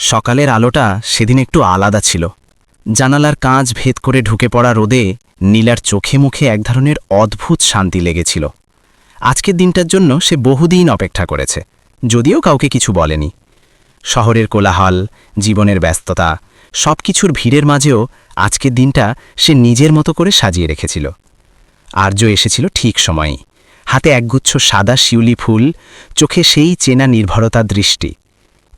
সকালের আলোটা সেদিন একটু আলাদা ছিল। জানালার কাঁচ ভেদ করে ঢুকে পড়া রোদে নীলার চোখে মুখে এক ধরনের অদ্ভুত শান্তি লেগেছিল। আজকের দিনটার জন্য সে বহুদিন অপেক্ষা করেছে, যদিও কাউকে কিছু বলেনি। শহরের কোলাহল, জীবনের ব্যস্ততা, সব কিছুর ভিড়ের মাঝেও আজকের দিনটা সে নিজের মতো করে সাজিয়ে রেখেছিল। আর্য এসেছিল ঠিক সময়েই, হাতে একগুচ্ছ সাদা শিউলি ফুল, চোখে সেই চেনা নির্ভরতার দৃষ্টি।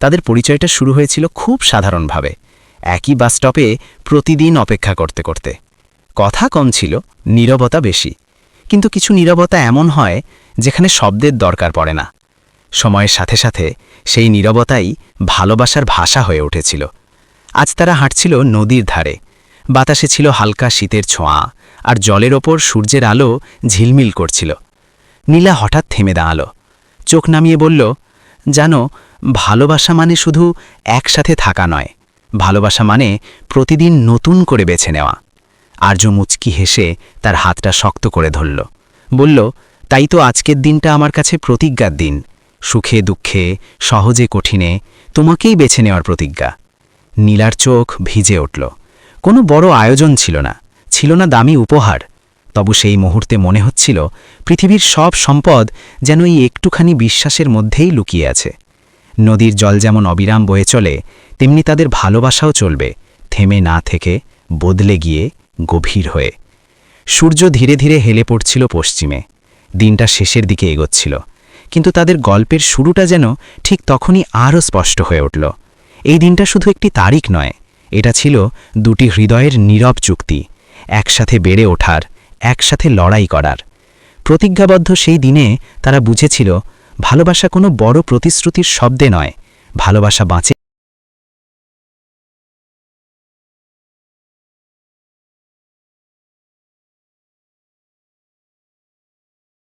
তাদের পরিচয়টা শুরু হয়েছিল খুব সাধারণভাবে, একই বাসস্টপে প্রতিদিন অপেক্ষা করতে করতে। কথা কম ছিল, নীরবতা বেশি। কিন্তু কিছু নীরবতা এমন হয় যেখানে শব্দের দরকার পড়ে না। সময়ের সাথে সাথে সেই নীরবতাই ভালোবাসার ভাষা হয়ে উঠেছিল। আজ তারা হাঁটছিল নদীর ধারে। বাতাসে ছিল হালকা শীতের ছোঁয়া, আর জলের ওপর সূর্যের আলো ঝিলমিল করছিল। নীলা হঠাৎ থেমে দাঁড়াল, চোখ নামিয়ে বলল, জানো, ভালোবাসা মানে শুধু একসাথে থাকা নয়, ভালোবাসা মানে প্রতিদিন নতুন করে বেছে নেওয়া। আর্য মুচকি হেসে তার হাতটা শক্ত করে ধরল, বলল, তাই তো আজকের দিনটা আমার কাছে প্রতিজ্ঞার দিন। সুখে দুঃখে, সহজে কঠিনে, তোমাকেই বেছে নেওয়ার প্রতিজ্ঞা। নীলার চোখ ভিজে উঠল। কোনো বড় আয়োজন ছিল না, ছিল না দামি উপহার। তবু সেই মুহূর্তে মনে হচ্ছিল পৃথিবীর সব সম্পদ যেন এই একটুখানি বিশ্বাসের মধ্যেই লুকিয়ে আছে। নদীর জল যেমন অবিরাম বয়ে চলে, তেমনি তাদের ভালোবাসাও চলবে, থেমে না থেকে, বদলে গিয়ে, গভীর হয়ে। সূর্য ধীরে ধীরে হেলে পড়ছিল পশ্চিমে। দিনটা শেষের দিকে এগোচ্ছিল, কিন্তু তাদের গল্পের শুরুটা যেন ঠিক তখনই আরও স্পষ্ট হয়ে উঠল। এই দিনটা শুধু একটি তারিখ নয়, এটা ছিল দুটি হৃদয়ের নীরব চুক্তি, একসাথে বেড়ে ওঠার, একসাথে লড়াই করার। প্রতিজ্ঞাবদ্ধ সেই দিনে তারা বুঝেছিল, ভালোবাসা কোনো বড় প্রতিশ্রুতির শব্দে নয়, ভালোবাসা বাঁচে